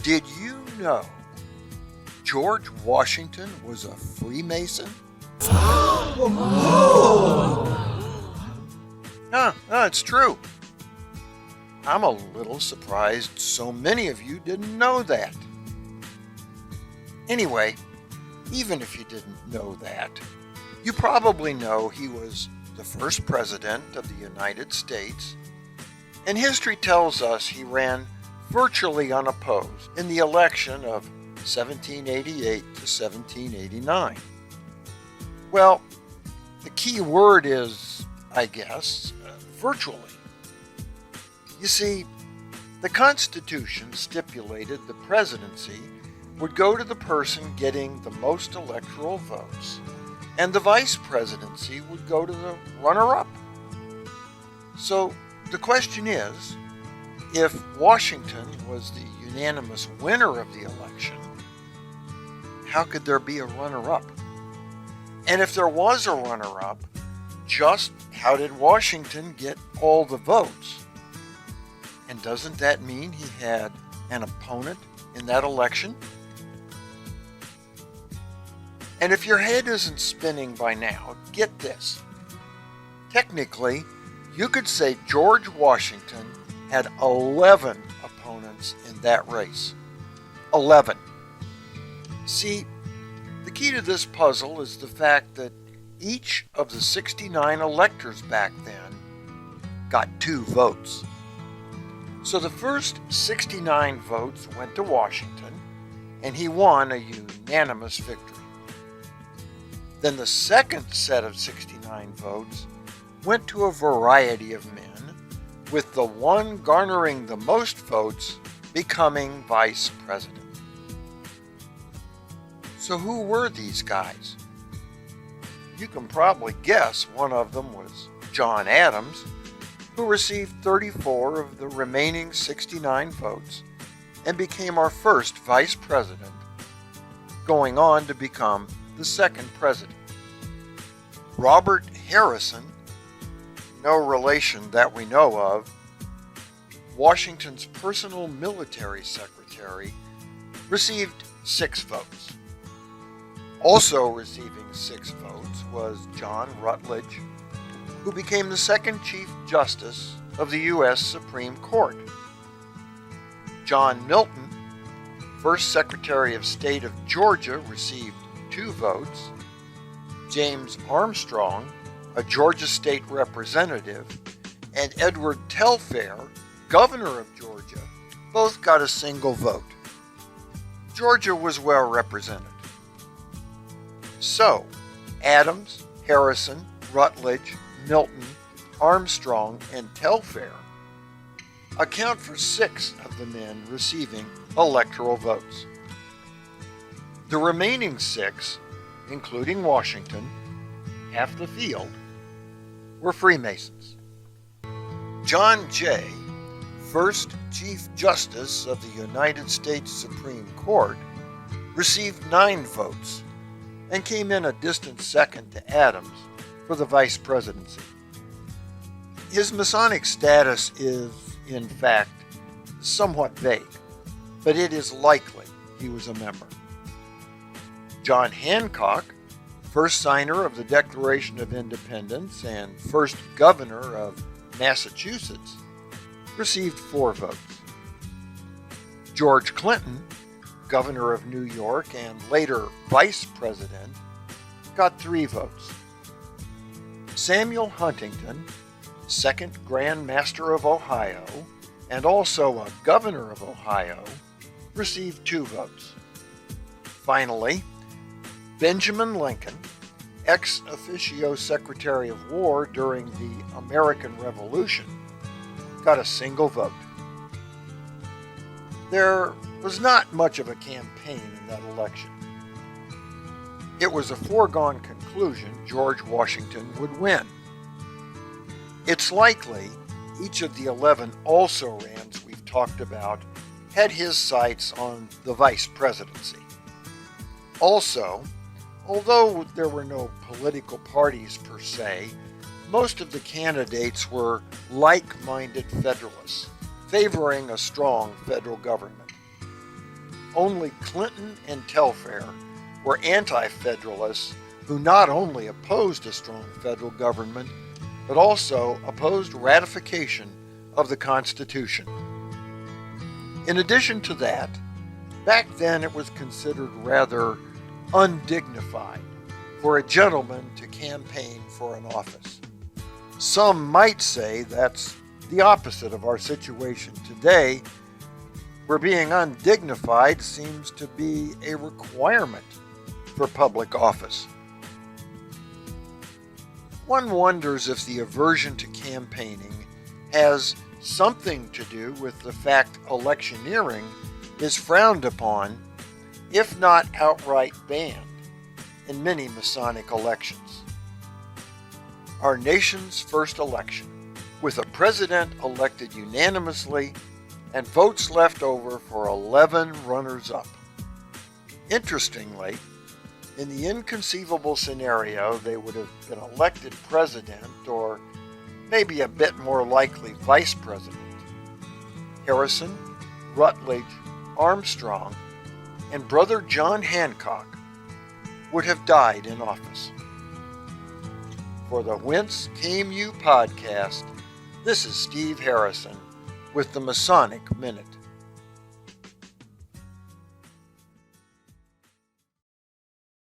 Did you know George Washington was a Freemason? No, it's true. I'm a little surprised so many of you didn't know that. Anyway, even if you didn't know that, you probably know he was the first president of the United States, and history tells us he ran virtually unopposed in the election of 1788 to 1789. Well, the key word is, I guess, virtually. You see, the Constitution stipulated the presidency would go to the person getting the most electoral votes, and the vice presidency would go to the runner-up. So the question is, if Washington was the unanimous winner of the election, how could there be a runner-up? And if there was a runner-up, just how did Washington get all the votes? And doesn't that mean he had an opponent in that election? And if your head isn't spinning by now, get this. Technically, you could say George Washington had 11 opponents in that race. 11. See, the key to this puzzle is the fact that each of the 69 electors back then got 2 votes. So the first 69 votes went to Washington, and he won a unanimous victory. Then the second set of 69 votes went to a variety of men, with the one garnering the most votes becoming vice president. So who were these guys? You can probably guess one of them was John Adams, who received 34 of the remaining 69 votes and became our first vice president, going on to become the second president. Robert Harrison, no relation that we know of, Washington's personal military secretary, received 6 votes. Also receiving 6 votes was John Rutledge, who became the second Chief Justice of the U.S. Supreme Court. John Milton, first Secretary of State of Georgia, received 2 votes. James Armstrong, a Georgia State Representative, and Edward Telfair, Governor of Georgia, both got a single vote. Georgia was well represented. So, Adams, Harrison, Rutledge, Milton, Armstrong, and Telfair account for 6 of the men receiving electoral votes. The remaining 6, including Washington, half the field, were Freemasons. John Jay, first Chief Justice of the United States Supreme Court, received 9 votes and came in a distant second to Adams for the vice presidency. His Masonic status is, in fact, somewhat vague, but it is likely he was a member. John Hancock, first signer of the Declaration of Independence and first governor of Massachusetts, received 4 votes. George Clinton, governor of New York and later vice president, got 3 votes. Samuel Huntington, second Grand Master of Ohio and also a governor of Ohio, received 2 votes. Finally, Benjamin Lincoln, ex officio Secretary of War during the American Revolution, got a single vote. There was not much of a campaign in that election. It was a foregone conclusion George Washington would win. It's likely each of the 11 also-rans we've talked about had his sights on the vice presidency. Also, although there were no political parties per se, most of the candidates were like-minded Federalists, favoring a strong federal government. only Clinton and Telfair were anti-federalists who not only opposed a strong federal government, but also opposed ratification of the Constitution. In addition to that, back then it was considered rather undignified for a gentleman to campaign for an office. Some might say that's the opposite of our situation today, where being undignified seems to be a requirement for public office. One wonders if the aversion to campaigning has something to do with the fact electioneering is frowned upon, if not outright banned, in many Masonic elections. Our nation's first election, with a president elected unanimously and votes left over for 11 runners-up. Interestingly, in the inconceivable scenario they would have been elected president, or maybe a bit more likely vice president, Harrison, Rutledge, Armstrong, and Brother John Hancock would have died in office. For the Whence Came You podcast, this is Steve Harrison with the Masonic Minute.